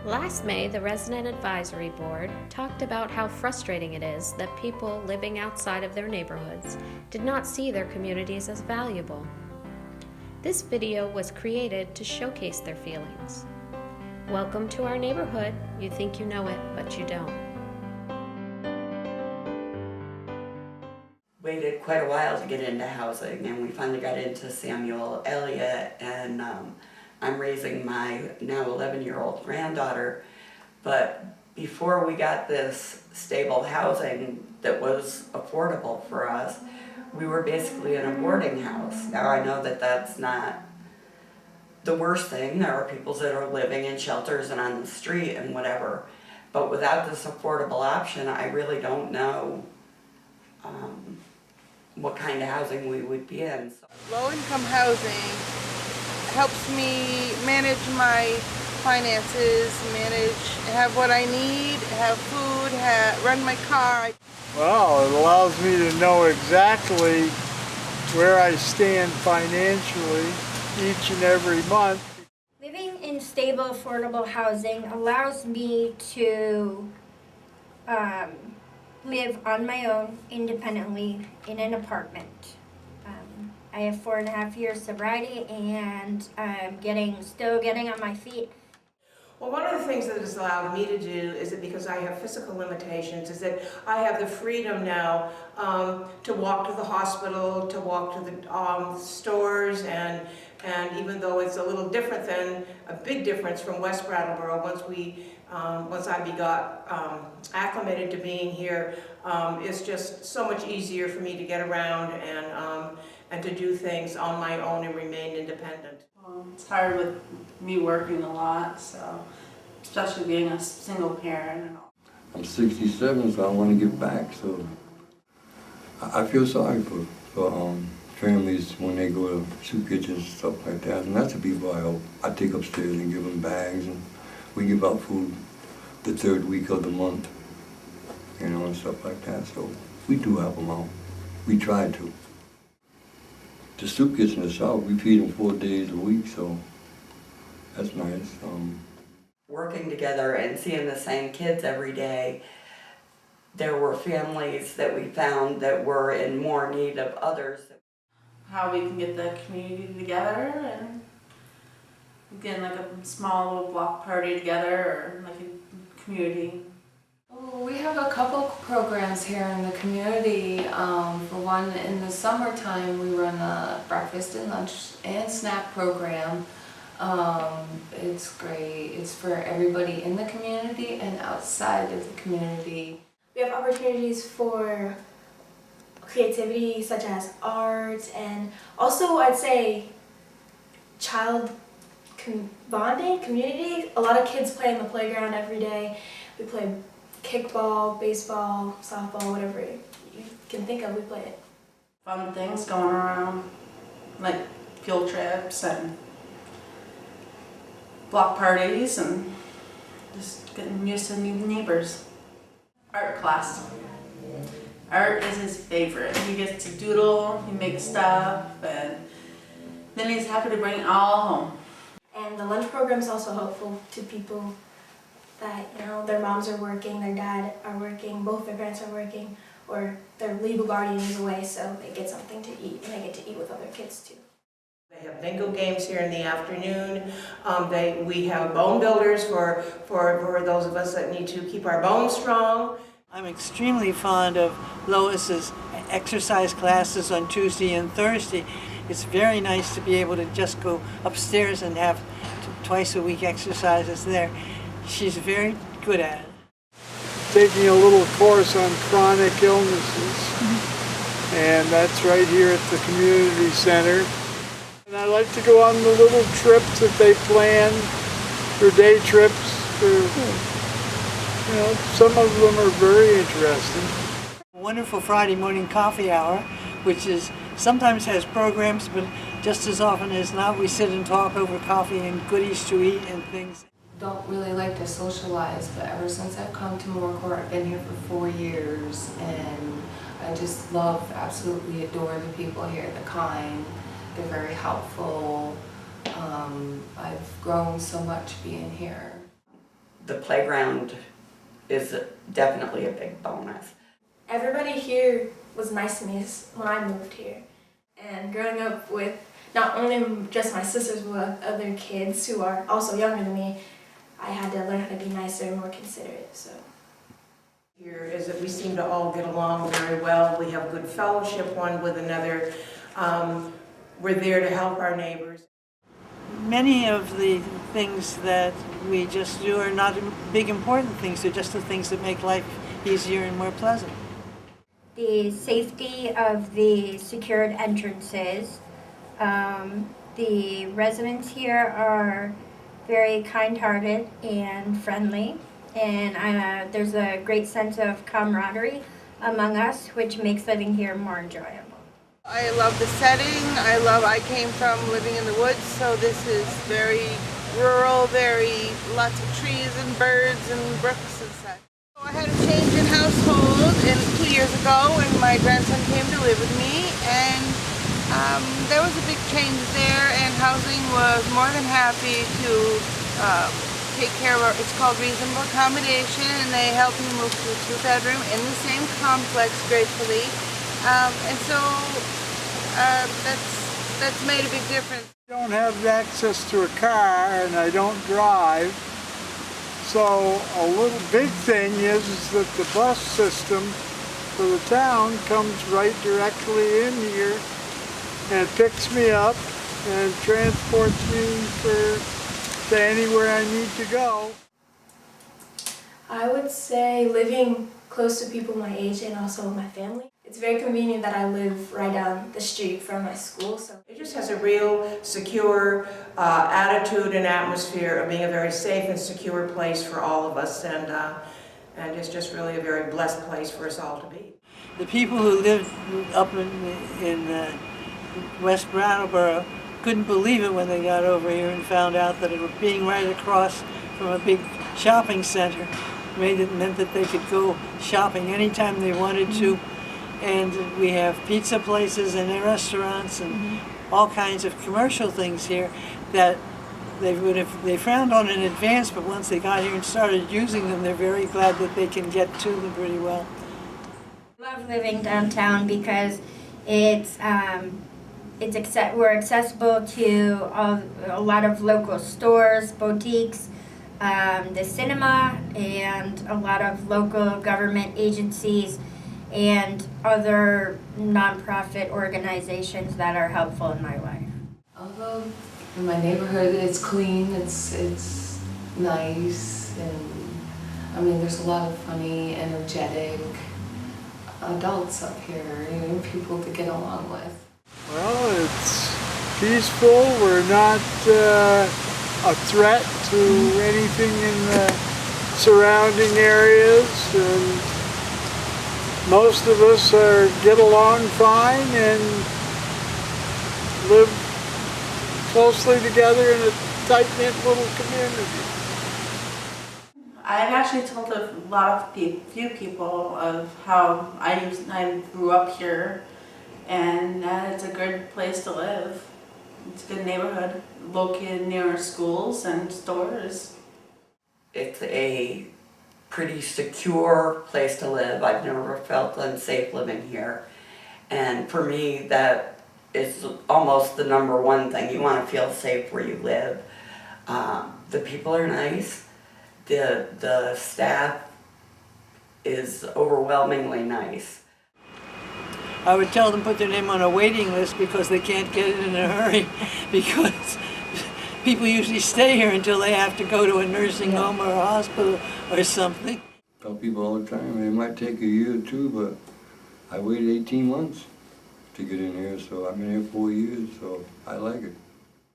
Last May, the Resident Advisory Board talked about how frustrating it is that people living outside of their neighborhoods did not see their communities as valuable. This video was created to showcase their feelings. Welcome to our neighborhood. You think you know it, but you don't. Waited quite a while to get into housing, and we finally got into Samuel Elliott, and I'm raising my now 11-year-old granddaughter. But before we got this stable housing that was affordable for us, we were basically in a boarding house. Now I know that that's not the worst thing. There are people that are living in shelters and on the street and whatever. But without this affordable option, I really don't know what kind of housing we would be in. Low-income housing helps me manage my finances, have what I need, have food, run my car. Well, it allows me to know exactly where I stand financially each and every month. Living in stable, affordable housing allows me to live on my own independently in an apartment. I have 4.5 years sobriety, and I'm still getting on my feet. Well, one of the things that it's allowed me to do is that because I have physical limitations, is that I have the freedom now to walk to the hospital, to walk to the stores, and even though it's a little different than a big difference from West Brattleboro, once I got acclimated to being here, it's just so much easier for me to get around and to do things on my own and remain independent. It's hard with me working a lot, so especially being a single parent and all. I'm 67, so I want to give back. So I feel sorry for families when they go to soup kitchens and stuff like that. And that's the people I take upstairs and give them bags, and we give out food the 3rd week of the month, and stuff like that. So we do help them out. We try to. The soup kitchen itself, we feed them 4 days a week, so that's nice. Working together and seeing the same kids every day, there were families that we found that were in more need of others. How we can get the community together and get like a small little block party together, or like a community. We have a couple programs here in the community. For one, in the summertime, we run a breakfast and lunch and snack program. It's great. It's for everybody in the community and outside of the community. We have opportunities for creativity, such as art, and also I'd say child bonding, community. A lot of kids play in the playground every day. We play kickball, baseball, softball, whatever you can think of, we play it. Fun things going around, like field trips and block parties, and just getting used to new neighbors. Art class. Art is his favorite. He gets to doodle, he makes stuff, and then he's happy to bring it all home. And the lunch program is also helpful to people that, their moms are working, their dad are working, both their parents are working, or their legal guardian is away, so they get something to eat, and they get to eat with other kids too. They have bingo games here in the afternoon. We have bone builders for those of us that need to keep our bones strong. I'm extremely fond of Lois's exercise classes on Tuesday and Thursday. It's very nice to be able to just go upstairs and have twice a week exercises there. She's very good at it. Taking a little course on chronic illnesses, and that's right here at the community center. And I like to go on the little trips that they plan, for day trips. Some of them are very interesting. A wonderful Friday morning coffee hour, which sometimes has programs, but just as often as not, we sit and talk over coffee and goodies to eat and things. Don't really like to socialize, but ever since I've come to Moore, I've been here for 4 years, and I just absolutely adore the people here, the kind. They're very helpful. I've grown so much being here. the playground is definitely a big bonus. Everybody here was nice to me when I moved here. And growing up with not only just my sisters but other kids who are also younger than me, I had to learn how to be nicer and more considerate. So here is that we seem to all get along very well. We have good fellowship one with another. We're there to help our neighbors. Many of the things that we just do are not big important things, they're just the things that make life easier and more pleasant. The safety of the secured entrances. The residents here are very kind-hearted and friendly, and there's a great sense of camaraderie among us, which makes living here more enjoyable. I love the setting. I came from living in the woods, so this is very rural, lots of trees and birds and brooks and such. I had a change in household 2 years ago when my grandson came to live with me, and there was a big change there, and housing was more than happy to take care of it's called reasonable accommodation, and they helped me move to a 2-bedroom in the same complex gratefully. And so that's made a big difference. I don't have access to a car and I don't drive. So a little big thing is that the bus system for the town comes right directly in here and picks me up and transports me to anywhere I need to go. I would say living close to people my age and also my family. It's very convenient that I live right down the street from my school. So It just has a real secure attitude and atmosphere of being a very safe and secure place for all of us, and it's just really a very blessed place for us all to be. The people who lived up in West Brattleboro couldn't believe it when they got over here and found out that it being right across from a big shopping center meant that they could go shopping anytime they wanted to. And we have pizza places and restaurants and all kinds of commercial things here that they frowned on in advance, but once they got here and started using them, they're very glad that they can get to them pretty well. I love living downtown because we're accessible to a lot of local stores, boutiques, the cinema, and a lot of local government agencies and other nonprofit organizations that are helpful in my life. Although in my neighborhood it's clean, it's nice, and I mean there's a lot of funny, energetic adults up here, people to get along with. Well, it's peaceful. We're not a threat to anything in the surrounding areas, and most of us get along fine and live closely together in a tight-knit little community. I've actually told a lot of few people of how I grew up here, and it's a good place to live. It's a good neighborhood, located near schools and stores. It's a pretty secure place to live. I've never felt unsafe living here. And for me, that is almost the #1 thing. You want to feel safe where you live. The people are nice. The staff is overwhelmingly nice. I would tell them put their name on a waiting list because they can't get it in a hurry, because people usually stay here until they have to go to a nursing home or a hospital or something. I tell people all the time, it might take a year or two, but I waited 18 months to get in here, so I've been here 4 years, so I like it.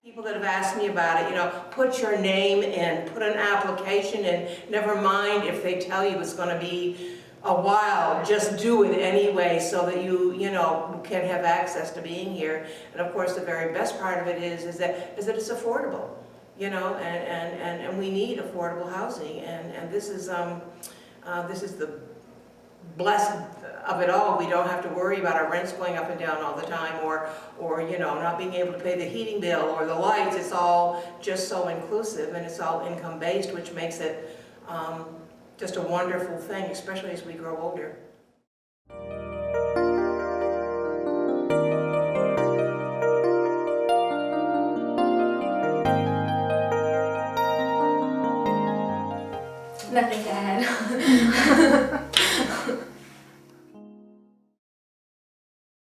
People that have asked me about it, put your name in, put an application in, never mind if they tell you it's going to be a while, just do it anyway so that you can have access to being here. And of course the very best part of it is that it's affordable, and we need affordable housing, and this is the blessing of it all. We don't have to worry about our rents going up and down all the time, or not being able to pay the heating bill or the lights. It's all just so inclusive, and it's all income based, which makes it just a wonderful thing, especially as we grow older. Nothing to add.